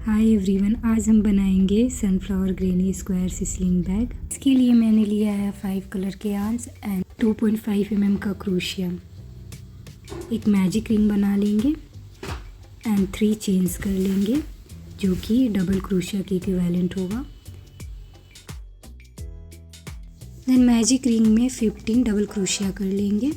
Hi everyone, आज हम बनाएंगे सनफ्लावर ग्रेनी स्क्वायर सिसलिंग बैग। इसके लिए मैंने लिया है 5 कलर के आर्म्स एंड 2.5 mm का क्रोशिया। एक मैजिक रिंग बना लेंगे एंड 3 चेन्स कर लेंगे जो कि डबल क्रोशिया के इक्विवेलेंट होगा। देन मैजिक रिंग में 15 डबल क्रोशिया कर लेंगे।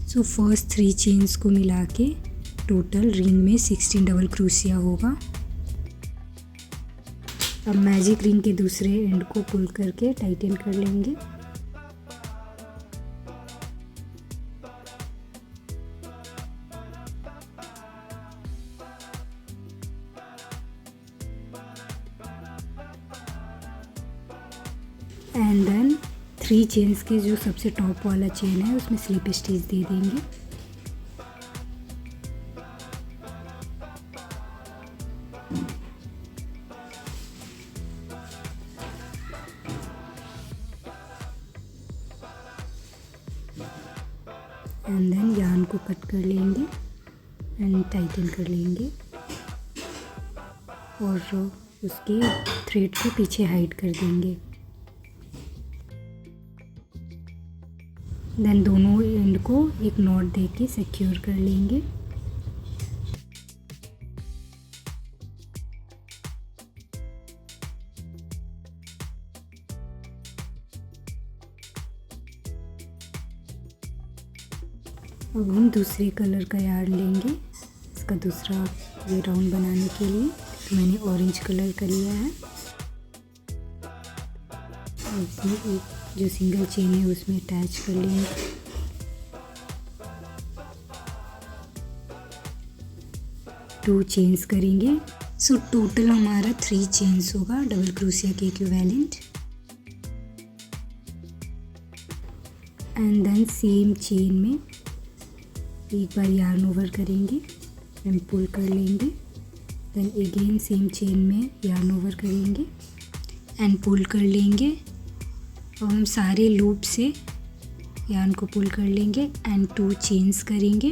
सो फर्स्ट 3 चेन्स को मिला के टोटल रिंग में 16 डबल क्रोशिया होगा। अब मैजिक रिंग के दूसरे एंड को पुल करके टाइटन कर लेंगे। एंड देन 3 चेन्स के जो सबसे टॉप वाला चेन है उसमें स्लिप स्टिच दे देंगे। एंड देन यार्न को कट कर लेंगे एंड टाइटन कर लेंगे और उसके थ्रेड को पीछे हाइड कर देंगे। देन दोनों एंड को एक नॉट दे के सिक्योर कर लेंगे। अब हम दूसरे कलर का यार्न लेंगे इसका दूसरा ये राउंड बनाने के लिए। तो मैंने ऑरेंज कलर का लिया है और इसमें एक जो सिंगल चेन है उसमें अटैच कर लेंगे। टू चेन्स करेंगे। सो टोटल हमारा 3 चेन्स होगा डबल क्रोशिया के equivalent. And then same chain में एक बार यार्न ओवर करेंगे एंड पुल कर लेंगे। देन अगेन सेम चेन में यार्न ओवर करेंगे एंड पुल कर लेंगे और हम सारे लूप से यार्न को पुल कर लेंगे एंड 2 चेन्स करेंगे।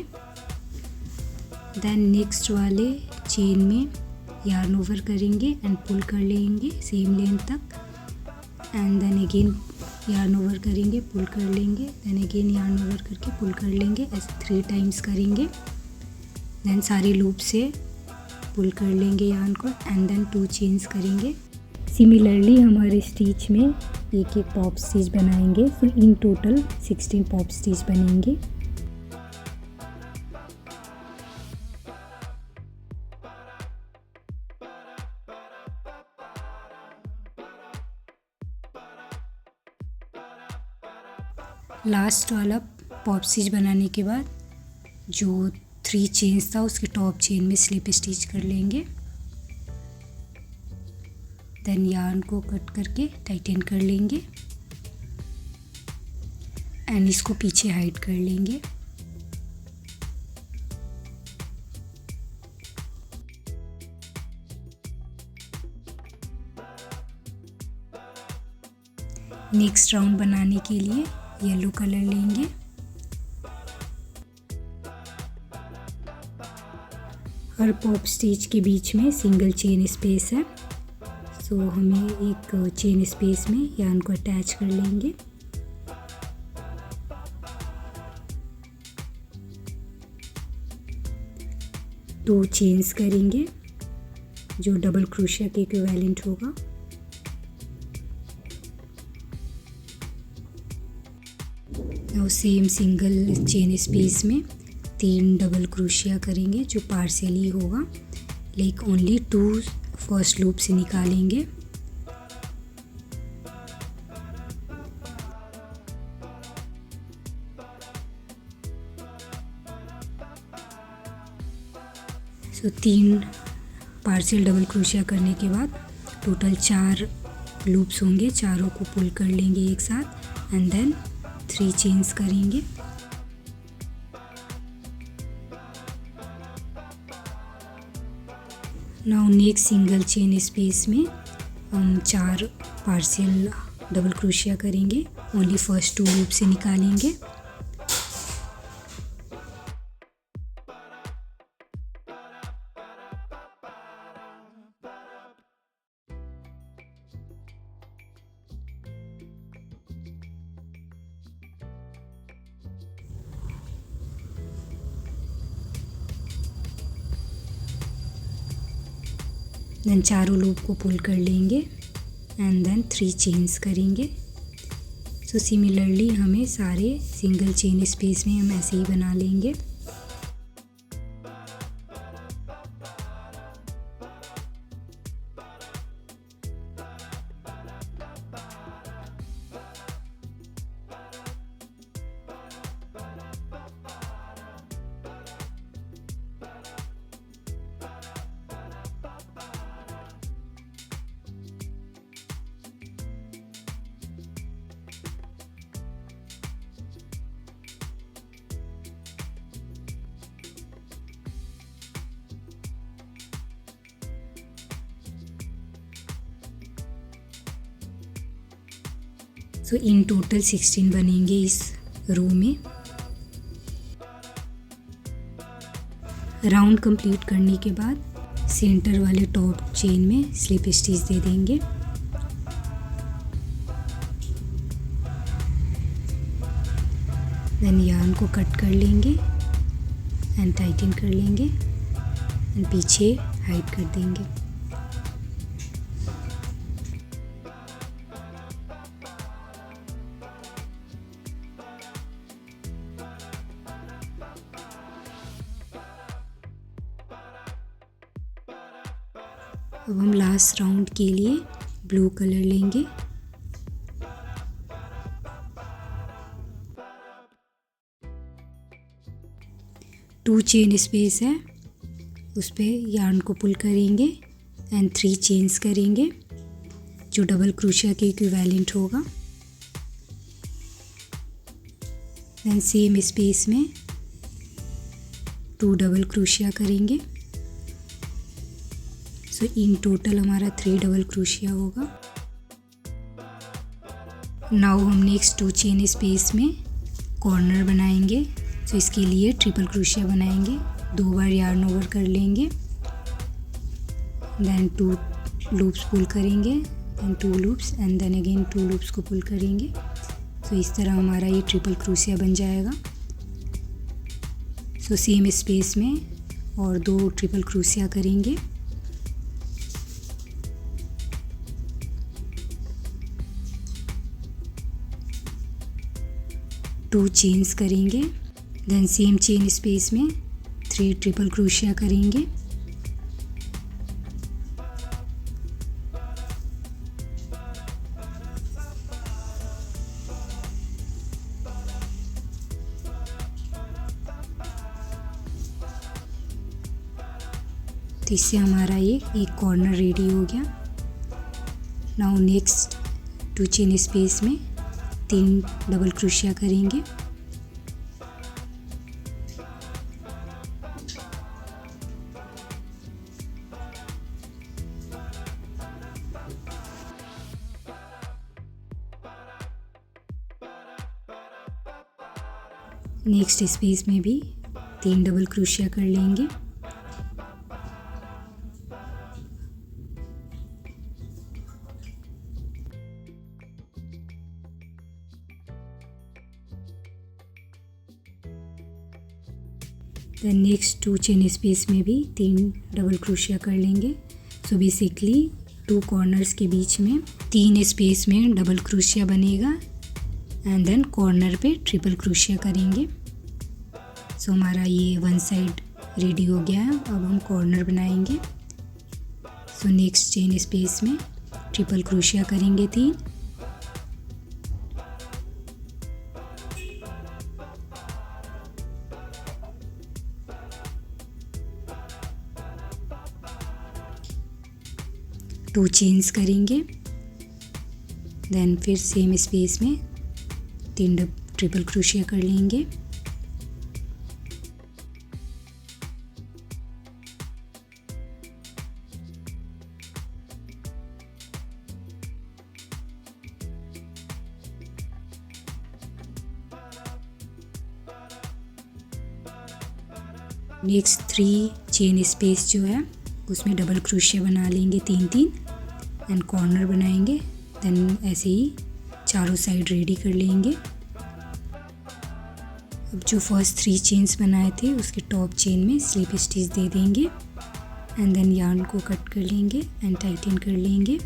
देन नेक्स्ट वाले चेन में यार्न ओवर करेंगे एंड पुल कर लेंगे सेम लेंथ तक। And then again yarn over करेंगे, पुल कर लेंगे, देन अगेन यार्न ओवर करके पुल कर लेंगे। ऐसे 3 टाइम्स करेंगे। देन सारे लूप से पुल कर लेंगे यार्न को एंड देन 2 चेन्स करेंगे। सिमिलरली हमारे स्टिच में एक पॉप स्टिच बनाएंगे। सो इन टोटल 16 पॉप स्टिच बनेंगे। लास्ट वाला पॉप स्टिच बनाने के बाद जो 3 चेन्स था उसके टॉप चेन में स्लिप स्टिच कर लेंगे। देन यार्न को कट करके टाइटन कर लेंगे एंड इसको पीछे हाइड कर लेंगे। नेक्स्ट राउंड बनाने के लिए येलो कलर लेंगे। हर पॉप स्टिच के बीच में सिंगल चेन स्पेस है। सो हमें एक चेन स्पेस में यार्न को अटैच कर लेंगे। दो चेन्स करेंगे जो डबल क्रोशिया के इक्विवेलेंट होगा। और सेम सिंगल चेन स्पेस में 3 डबल क्रोशिया करेंगे जो पार्शियली होगा, लाइक ओनली 2 फर्स्ट लूप से निकालेंगे। सो 3 पार्शियल डबल क्रोशिया करने के बाद टोटल 4 लूप्स होंगे, चारों को पुल कर लेंगे एक साथ एंड देन 3 चेन्स करेंगे। Now next single chain space में हम 4 पार्शियल डबल क्रोशिया करेंगे, ओनली फर्स्ट 2 लूप से निकालेंगे। देन चारों लूप को पुल कर लेंगे एंड देन 3 चेन्स करेंगे। सो सिमिलरली हमें सारे सिंगल चेन स्पेस में हम ऐसे ही बना लेंगे। सो इन टोटल 16 बनेंगे इस रो में। राउंड कंप्लीट करने के बाद सेंटर वाले टॉप चेन में स्लिप स्टिच दे देंगे। देन यार्न को कट कर लेंगे एंड टाइटन कर लेंगे एंड पीछे हाइड कर देंगे। अब हम लास्ट राउंड के लिए ब्लू कलर लेंगे। टू चेन स्पेस है, उस पे यार्न को पुल करेंगे एंड 3 चेन्स करेंगे जो डबल क्रोशिया के इक्विवेलेंट होगा। देन सेम स्पेस में 2 डबल क्रोशिया करेंगे। सो इन टोटल हमारा 3 डबल क्रोशिया होगा। नाउ हम नेक्स्ट 2 चेन स्पेस में कॉर्नर बनाएंगे। सो इसके लिए ट्रिपल क्रोशिया बनाएंगे, 2 बार यार्न ओवर कर लेंगे, देन 2 लूप्स पुल करेंगे and 2 loops and then again 2 loops को पुल करेंगे। सो इस तरह हमारा ये ट्रिपल क्रोशिया बन जाएगा। सो सेम स्पेस में और 2 ट्रिपल क्रोशिया करेंगे। टू चेन्स करेंगे, देन सेम चेन स्पेस में 3 ट्रिपल क्रोशिया करेंगे। तो इससे हमारा ये एक कॉर्नर रेडी हो गया। नाउ नेक्स्ट 2 चेन स्पेस में 3 डबल क्रोशिया करेंगे। नेक्स्ट स्पेस में भी 3 डबल क्रोशिया कर लेंगे। देन नेक्स्ट 2 चेन स्पेस में भी 3 डबल क्रोशिया कर लेंगे। सो बेसिकली 2 कॉर्नर्स के बीच में 3 स्पेस में डबल क्रोशिया बनेगा एंड देन कॉर्नर पे ट्रिपल क्रोशिया करेंगे। सो हमारा ये 1 साइड रेडी हो गया है। अब हम कॉर्नर बनाएंगे। सो नेक्स्ट चेन स्पेस में ट्रिपल क्रोशिया करेंगे 3, 2 चेन्स करेंगे, देन फिर सेम स्पेस में 3 ट्रिपल क्रोशिया कर लेंगे। नेक्स्ट 3 चेन स्पेस जो है उसमें डबल क्रोशिया बना लेंगे 3-3 एंड कॉर्नर बनाएंगे। देन ऐसे ही चारों साइड रेडी कर लेंगे। अब जो फर्स्ट 3 चेन्स बनाए थे उसके टॉप चेन में स्लिप स्टिच दे देंगे एंड देन यार्न को कट कर लेंगे एंड टाइटन कर लेंगे।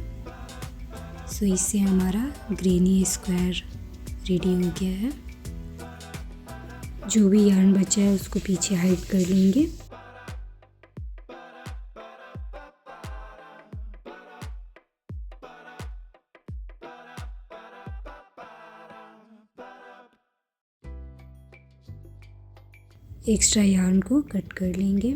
सो इससे हमारा ग्रेनी स्क्वायर रेडी हो गया है। जो भी यार्न बचा है उसको पीछे हाइड कर लेंगे। एक्स्ट्रा यार्न को कट कर लेंगे।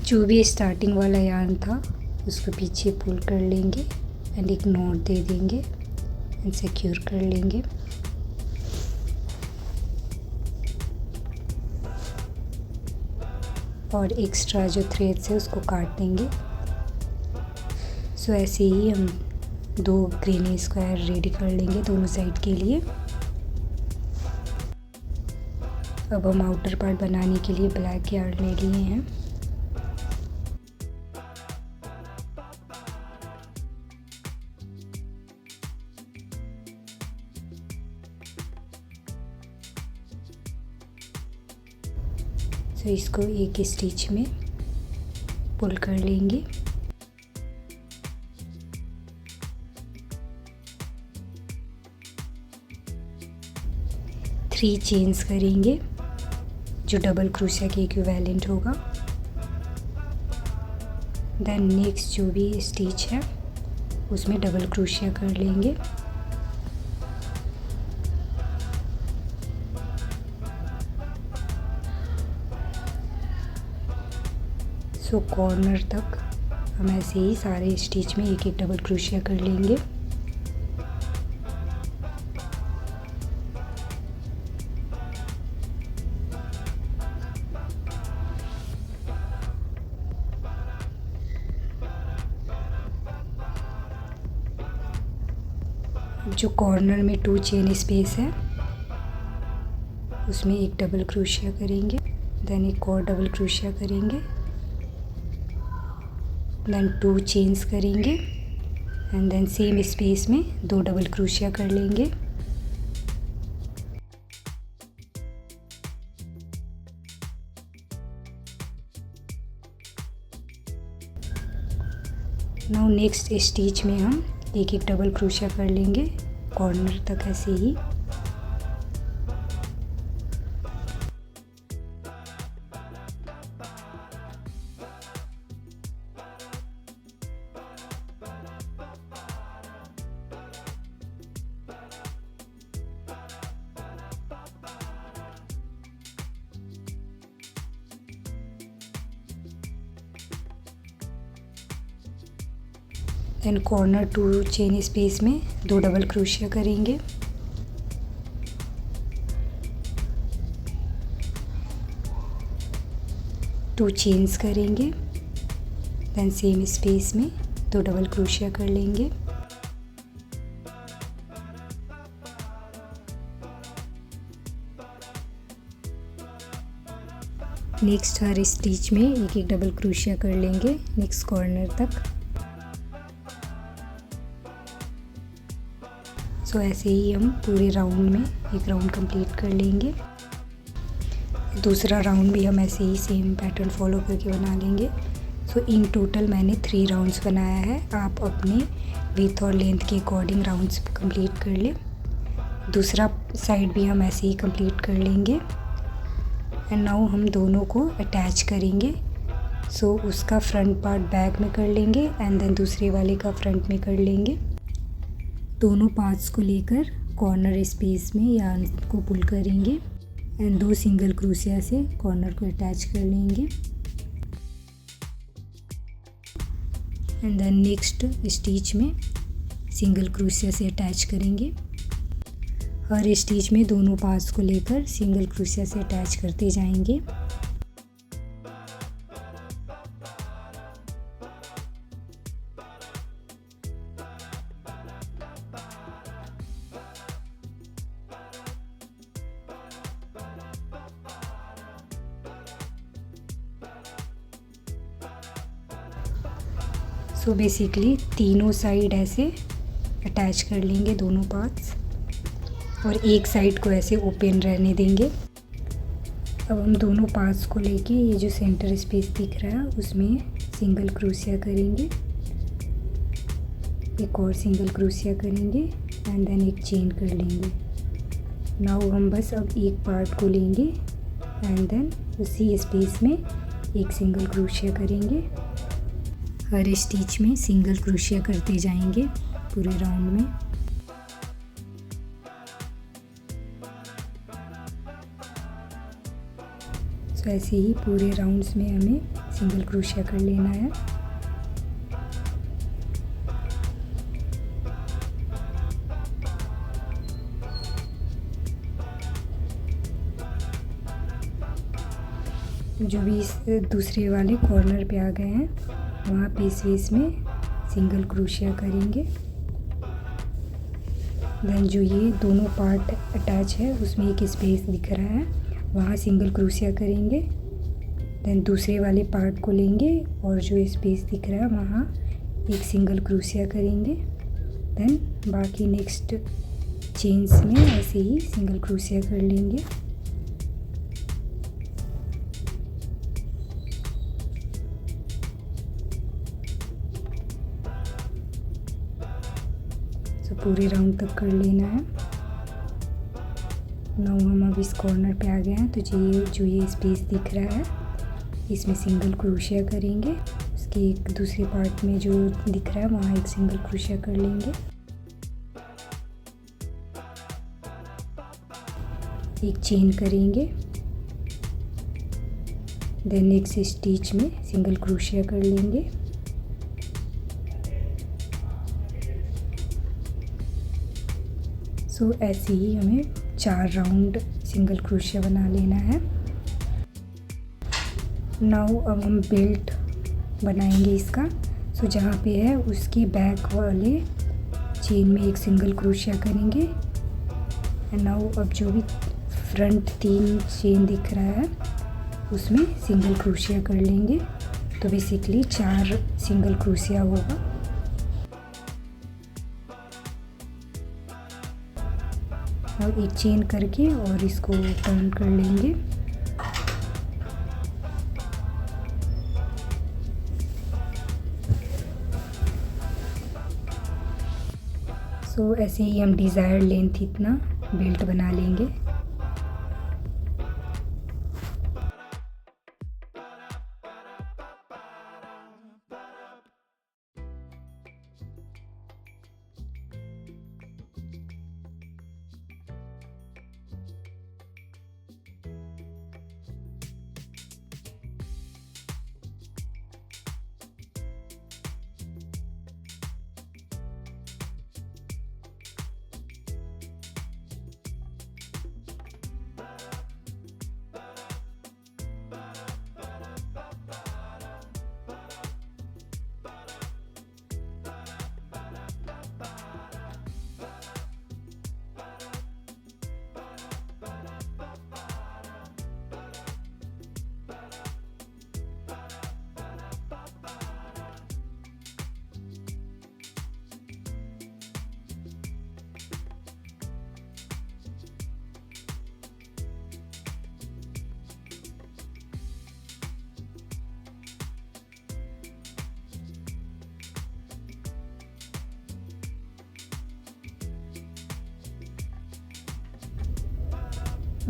जो भी स्टार्टिंग वाला यार्न था उसको पीछे पुल कर लेंगे एंड एक नॉट दे देंगे एंड सिक्योर कर लेंगे। और एक्स्ट्रा जो थ्रेड्स है उसको काट देंगे। सो ऐसे ही हम 2 ग्रेनी स्क्वायर रेडी कर लेंगे दोनों साइड के लिए। अब हम आउटर पार्ट बनाने के लिए ब्लैक यार्न ले लिए हैं। तो इसको एक स्टिच में पुल कर लेंगे। थ्री चेन्स करेंगे जो डबल क्रोशिया के इक्विवेलेंट होगा। देन नेक्स्ट जो भी स्टिच है उसमें डबल क्रोशिया कर लेंगे। सो कॉर्नर तक हम ऐसे ही सारे स्टिच में एक एक डबल क्रोशिया कर लेंगे। जो कॉर्नर में 2 चेन स्पेस है उसमें एक डबल क्रोशिया करेंगे, देन एक और डबल क्रोशिया करेंगे, देन 2 चेन्स करेंगे एंड देन सेम स्पेस में 2 डबल क्रोशिया कर लेंगे। नाउ नेक्स्ट स्टिच में हम एक एक डबल क्रोशिया कर लेंगे कॉर्नर तक ऐसे ही। देन कॉर्नर 2 चेन स्पेस में 2 डबल क्रोशिया करेंगे। टू चेन्स करेंगे, देन सेम स्पेस में 2 डबल क्रोशिया कर लेंगे। नेक्स्ट हर स्टिच में एक एक डबल क्रोशिया कर लेंगे नेक्स्ट कॉर्नर तक। सो ऐसे ही हम पूरे राउंड में एक राउंड कंप्लीट कर लेंगे। दूसरा राउंड भी हम ऐसे ही सेम पैटर्न फॉलो करके बना लेंगे। सो इन टोटल मैंने 3 राउंड्स बनाया है। आप अपने विड्थ और लेंथ के अकॉर्डिंग राउंड्स कंप्लीट कर लें। दूसरा साइड भी हम ऐसे ही कंप्लीट कर लेंगे। एंड नाउ हम दोनों को अटैच करेंगे। सो उसका फ्रंट पार्ट बैक में कर लेंगे एंड देन दूसरे वाले का फ्रंट में कर लेंगे। दोनों पार्ट्स को लेकर कॉर्नर स्पेस में यार्न को पुल करेंगे एंड 2 सिंगल क्रोशिया से कॉर्नर को अटैच कर लेंगे। एंड देन नेक्स्ट स्टिच में सिंगल क्रोशिया से अटैच करेंगे। हर स्टिच में दोनों पार्ट्स को लेकर सिंगल क्रोशिया से अटैच करते जाएंगे। सो बेसिकली तीनों साइड ऐसे अटैच कर लेंगे दोनों पार्ट्स, और एक साइड को ऐसे ओपन रहने देंगे। अब हम दोनों पार्ट्स को लेके ये जो सेंटर स्पेस दिख रहा है उसमें सिंगल क्रोशिया करेंगे, एक और सिंगल क्रोशिया करेंगे एंड देन एक चेन कर लेंगे। नाउ हम बस अब एक पार्ट को लेंगे एंड देन उसी स्पेस में एक सिंगल क्रोशिया करेंगे। हर स्टिच में सिंगल क्रोशिया करते जाएंगे पूरे राउंड में। सो ऐसे ही पूरे राउंड्स में हमें सिंगल क्रोशिया कर लेना है। जो भी इस दूसरे वाले कॉर्नर पे आ गए हैं वहाँ पे स्पेस में सिंगल क्रोशिया करेंगे। देन जो ये दोनों पार्ट अटैच है उसमें एक स्पेस दिख रहा है वहाँ सिंगल क्रोशिया करेंगे। देन दूसरे वाले पार्ट को लेंगे और जो स्पेस दिख रहा है वहाँ एक सिंगल क्रोशिया करेंगे। देन बाकी नेक्स्ट चेन्स में ऐसे ही सिंगल क्रोशिया कर लेंगे। पूरे राउंड तक कर लेना है। नाउ हम अब इस कॉर्नर पे आ गए हैं, तो जो ये स्पेस दिख रहा है इसमें सिंगल क्रोशिया करेंगे। उसके एक दूसरे पार्ट में जो दिख रहा है वहाँ एक सिंगल क्रोशिया कर लेंगे। एक चेन करेंगे, देन नेक्स्ट स्टिच में सिंगल क्रोशिया कर लेंगे। सो ऐसे ही हमें 4 राउंड सिंगल क्रोशिया बना लेना है। नाउ अब हम बेल्ट बनाएंगे इसका। सो जहाँ पे है उसकी बैक वाले चेन में एक सिंगल क्रोशिया करेंगे। एंड नाउ अब जो भी फ्रंट 3 चेन दिख रहा है उसमें सिंगल क्रोशिया कर लेंगे। तो बेसिकली 4 सिंगल क्रोशिया होगा। और एक चेन करके और इसको टर्न कर लेंगे। सो ऐसे ही हम डिज़ायर्ड लेंथ इतना बेल्ट बना लेंगे।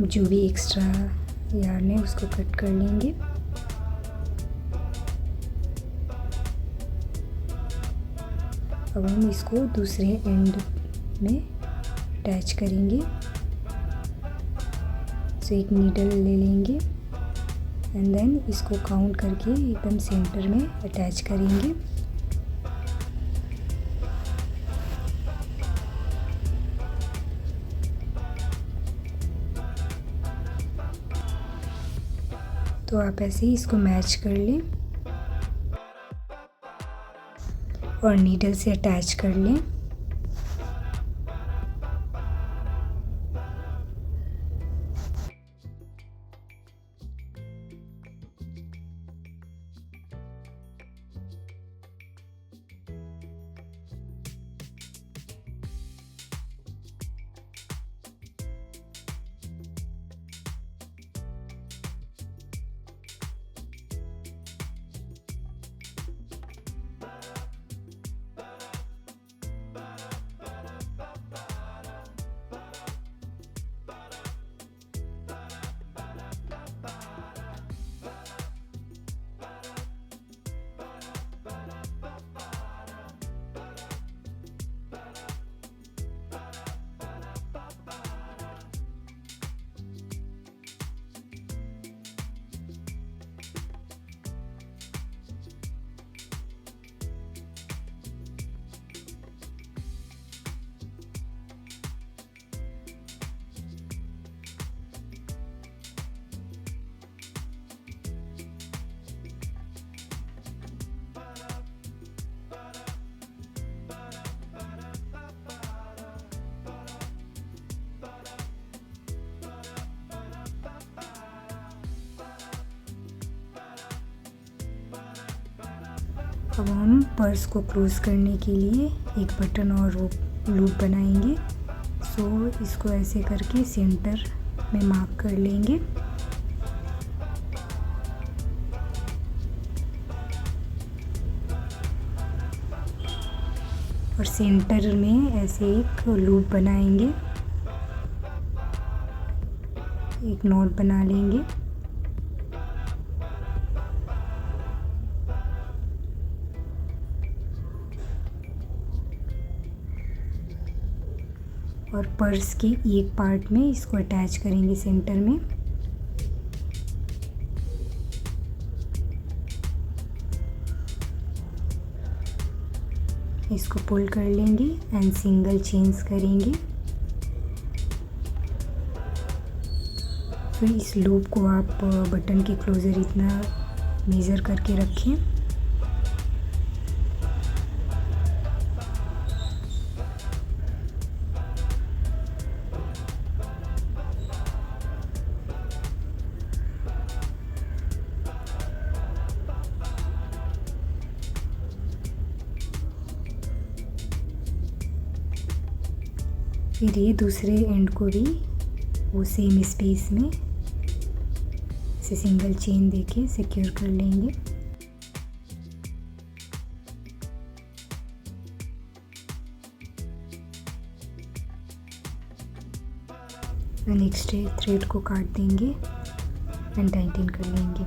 जो भी एक्स्ट्रा यार्न है उसको कट कर लेंगे। अब हम इसको दूसरे एंड में अटैच करेंगे। सो एक नीडल ले लेंगे एंड देन इसको काउंट करके एकदम सेंटर में अटैच करेंगे। तो आप ऐसे ही इसको मैच कर लें और नीडल से अटैच कर लें। अब हम पर्स को क्लोज़ करने के लिए एक बटन और लूप बनाएंगे। सो इसको ऐसे करके सेंटर में मार्क कर लेंगे और सेंटर में ऐसे एक लूप बनाएंगे, एक नॉट बना लेंगे। और पर्स के एक पार्ट में इसको अटैच करेंगे सेंटर में। इसको पुल कर लेंगे एंड सिंगल चेन्स करेंगे। फिर इस लूप को आप बटन के क्लोज़र इतना मेज़र करके रखें। फिर ये दूसरे एंड को भी वो सेम स्पेस में से सिंगल चेन देके सिक्योर कर लेंगे। नेक्स्ट थ्रेड को काट देंगे एंड टाइटन कर लेंगे।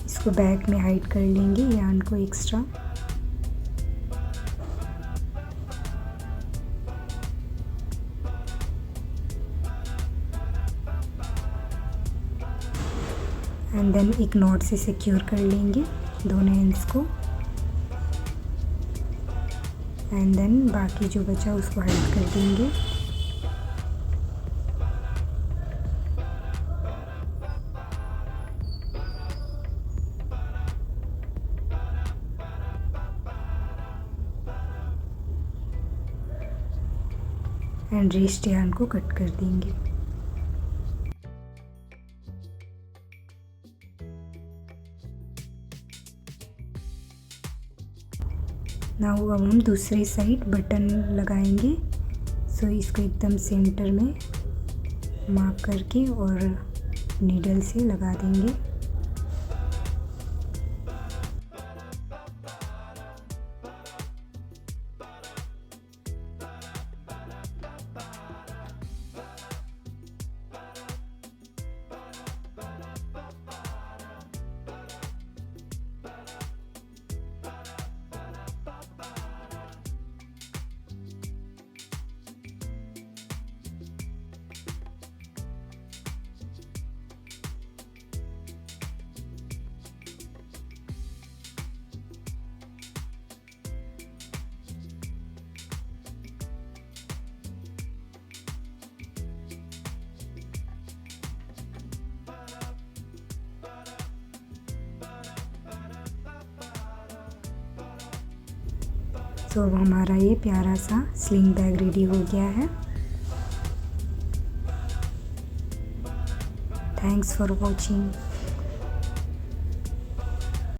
इसको बैक में हाइड कर लेंगे यार्न को एक्स्ट्रा। एंड देन एक नॉट से सिक्योर कर लेंगे दोनों एंड्स को एंड देन बाकी जो बचा उसको हाइड कर देंगे। एंड रेस्ट यार्न को कट कर देंगे। नाउ अब हम दूसरी साइड बटन लगाएंगे। सो इसको एकदम सेंटर में मार्क करके और नीडल से लगा देंगे। सो अब हमारा ये प्यारा सा स्लिंग बैग रेडी हो गया है। Thanks for watching.